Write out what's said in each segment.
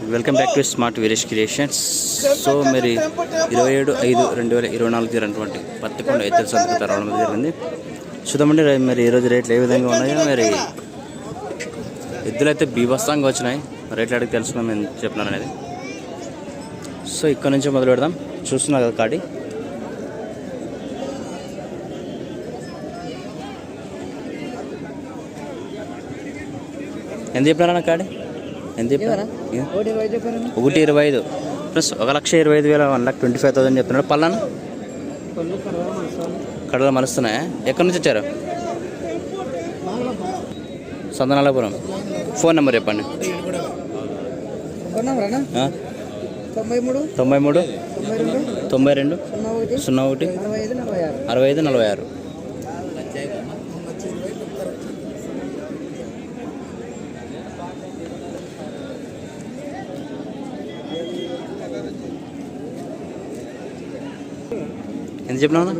Welcome back to smart Veeresh creations. So మరి 27/5/2024 జరిగినటువంటి పత్తికొండ ఎద్దుల సంతకు రావడం జరిగింది. చూద్దామండి మరి ఈరోజు రేట్లు ఏ విధంగా ఉన్నాయో. మరి ఎద్దులు అయితే బీభత్సంగా వచ్చినాయి. రేట్లు అడిగి తెలుసుకున్నాం నేను చెప్తున్నాను అనేది. సో ఇక్కడ నుంచి మొదలు పెడదాం. చూస్తున్నా కదా కాడి. ఎంత చెప్పినారన్న కాడి? ఎంత చెప్పారా? 1,25 ప్లస్ 1,25,000 1,25,000 చెప్తున్నాడు. పళ్ళను కడలు మలుస్తున్నాయా? ఎక్కడి నుంచి వచ్చారు? సంతనాలపురం. ఫోన్ నెంబర్ చెప్పండి. 93 92 01 65 46. ఎంత చెప్పినా? 1,25,000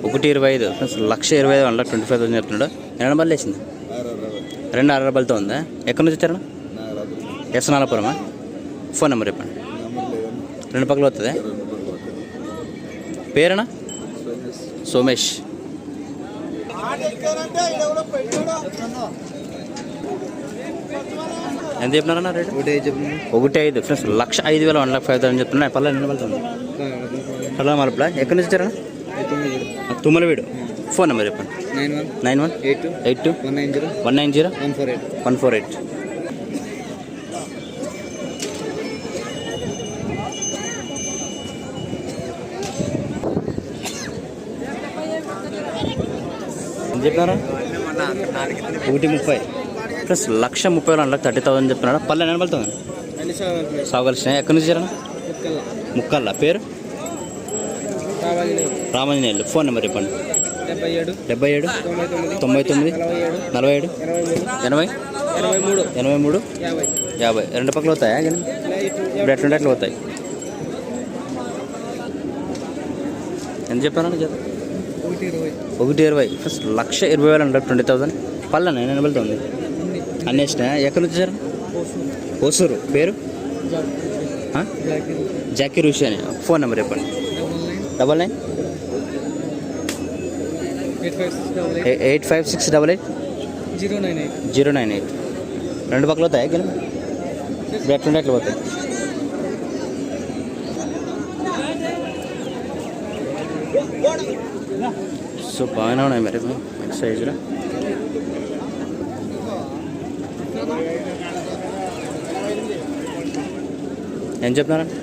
1,25,000 1,25,000 చెప్తున్నాడు. ఎన్న బళ్ళు వేసింది? 2 6 బలతో ఉందా? ఎక్కడి నుంచి వచ్చారా? యశనాలపురమా? ఫోన్ నెంబర్ చెప్పండి. 2 పక్కల వస్తుందా? పేరేనా? సోమేష్. ఎంత చెప్పినారన్నా రేటు? 1,5,000 ఫ్రెండ్స్. 1,05,000 1,05,000 చెప్తున్నా. పల్లె ఎన్ని వెళ్తుంది? పల్లె మలపలా. ఎక్కడి నుంచి వచ్చారా? తుమ్మలవీడు. ఫోన్ నెంబర్ చెప్పండి. 91 82 190 148. ఎంత చెప్పినారా? 1,30 ప్లస్ 1,30,000 1,30,000 చెప్తున్నాడు. పల్లె ఎన్ని వెళ్తుంది? సాగు కలిసిన. ఎక్కడి నుంచి వచ్చారా? ముక్కల్లా. పేరు? రామాంజనేయులు. ఫోన్ నెంబర్ చెప్పండి. 77 99 47 80 83 50. 2 పక్కలు అవుతాయా? ఇప్పుడు ఎట్లుంటే అట్లా అవుతాయి. ఎంత చెప్పాను? 1,20 ఫస్ట్ 1,20,000 1,20,000. పల్లె నేను వెళ్తుంది. అన్నేసినా. ఎక్కడి నుంచి వచ్చారు? ఓసూరు. పేరు? జాకీ ఋషి అని. ఫోన్ నెంబర్ చెప్పండి. 99 85688 098. 2 పక్కలు అవుతాయి. గెలు ఎట్లుంటే ఎట్లా పోతాయి. సో బాగానే ఉన్నాయి మరి నెక్స్ట్ సైజులో. ఏం చెప్తున్నారండి?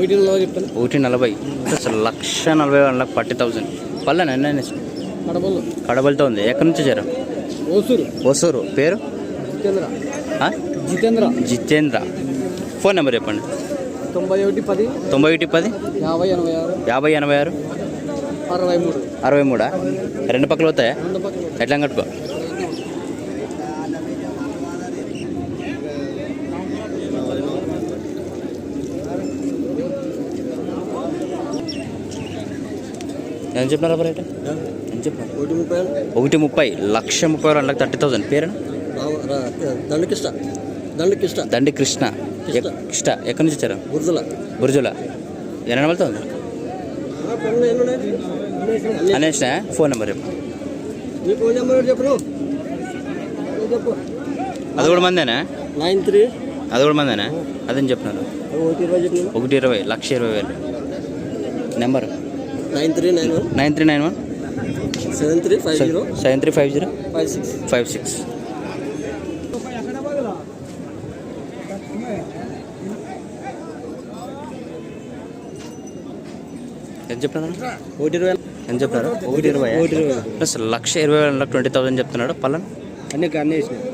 1,40 అసలు 1,40,000 పల్లెనా? ఎన్ని కడబలతో ఉంది. ఎక్కడి నుంచి వచ్చారు? ఓసూరు. పేరు? జితేంద్ర. ఫోన్ నెంబర్ చెప్పండి. 91 10 50 86 63. 2 పక్కలు అవుతాయా? ఎట్లా కట్టుకో. ఎంత చెప్పినారా రేటు? ఎంత చెప్పినారు? 1,30 1,30,000 1,30,000. పేరు? దండి కృష్ణ. ఎక్కడి నుంచి వచ్చారు? బుర్జుల. ఎన్న వెళ్తుంది? అనేసిన. ఫోన్ నెంబర్ చెప్పు. అది కూడా మందేనా? 93. అది కూడా మందేనా? అదేం చెప్తున్నారు? 1,20 1,20,000. నెంబర్ 9391 7350 56. ఎంత చెప్తున్నారు? 1,20. ఎంత చెప్తున్నారు? 1,20 ప్లస్ 1,20,000 1,20,000 చెప్తున్నాడు. పల్లెన్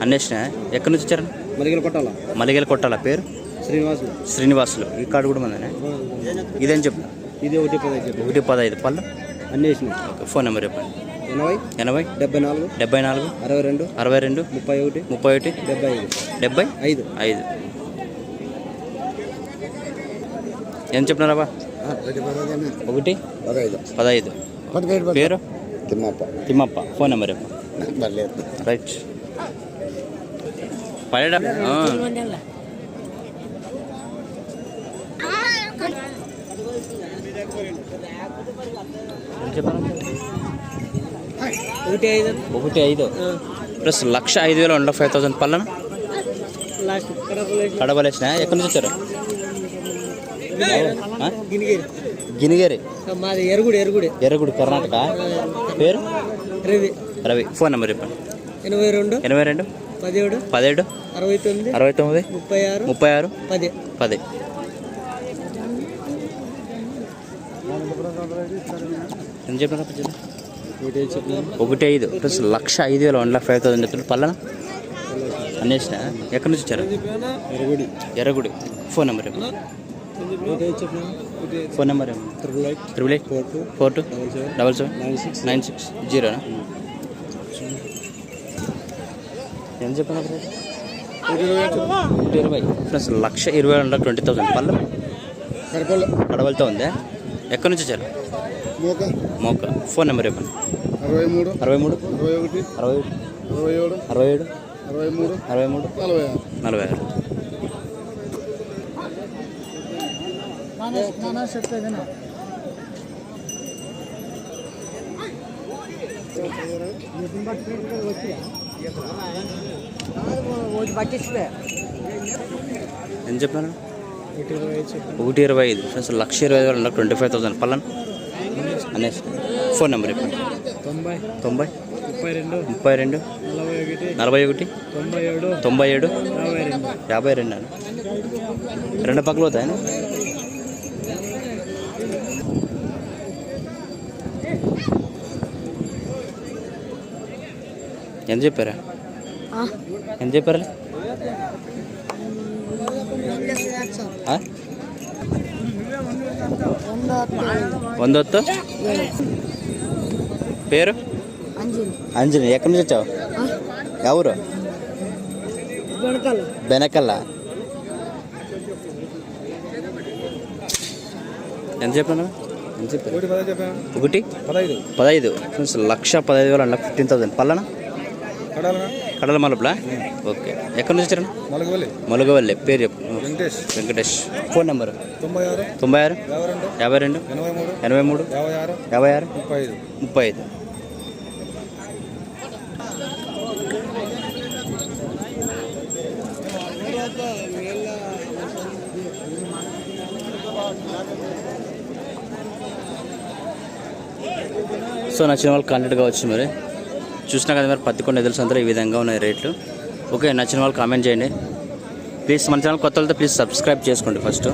అన్వేషణ. ఎక్కడి నుంచి వచ్చారు? మలిగల కొట్టాల. పేరు? శ్రీనివాసులు. ఈ కార్డు కూడా మందేనా? ఇదేం చెప్తున్నారు? 1,15 పళ్ళు అన్వేషణ. ఫోన్ నెంబర్ చెప్పండి. 80 74 62 31 75. ఏం చెప్పినారా? 1,15. పేరు? తిమ్మప్ప. ఫోన్ నెంబర్ చెప్పండి. రైట్. 17 1,5 ప్లస్ 1,05,000 అండ్ 5,000 పళ్ళన కడపలు వేసిన. ఎక్కడి నుంచి వచ్చారు? గినిగేరి, ఎరుగుడి, కర్ణాటక. పేరు రవి. ఫోన్ నెంబర్ చెప్పండి. 82 17 69 36 10. ఎంత చెప్పిన? 1,5 ప్లస్ 1,05,000 అండ్ 5,000 చెప్తున్నారు. పల్లన అన్వేషణ. ఎక్కడి నుంచి వచ్చారు? ఎర్రగుడి. ఫోన్ నెంబర్ చెప్పండి. ఫోన్ నెంబర్ 8842477796 ఎంత చెప్పిన? 1,20 ప్లస్ 1,20,000 అండ్ 20,000 పళ్ళ కడవలతో ఉందా? ఎక్కడి నుంచి వచ్చారు? మోక. ఫోన్ నెంబర్ చెప్పండి. 63 67 46. ఎంత చెప్పాను? 1,25 ప్లస్ 1,20,000 అండ్ 25,000 పల్లన్ అనేసి. ఫోన్ నెంబర్ చెప్పండి. 90 32 41 97 52 అని. రెండు పక్కలు అవుతాయని. ఎంత చెప్పారా? 100. పేరు అంజని. ఎక్కడి నుంచి వచ్చావు? ఎవరు? బెనకల్ల. ఎంత చెప్పాను? 1,15 1,15,000 అండ్ 15,000 పల్లన కడల మలుపులా. ఓకే. ఎక్కడి నుంచి వచ్చారు? మలుగవల్లి. పేరు చెప్పు. వెంకటేష్. Phone number 96 52 83 56 35. సో నచ్చిన వాళ్ళు కాంటాక్ట్ కావచ్చు. మరి చూసినా కదా మరి పత్తికొండ ఎదురు సంతలో ఈ విధంగా ఉన్నాయి రేట్లు. ఓకే, నచ్చిన వాళ్ళు కామెంట్ చేయండి ప్లీజ్. మన ఛానల్ కొత్త వాళ్ళతో ప్లీజ్ సబ్స్క్రైబ్ చేసుకోండి ఫస్ట్.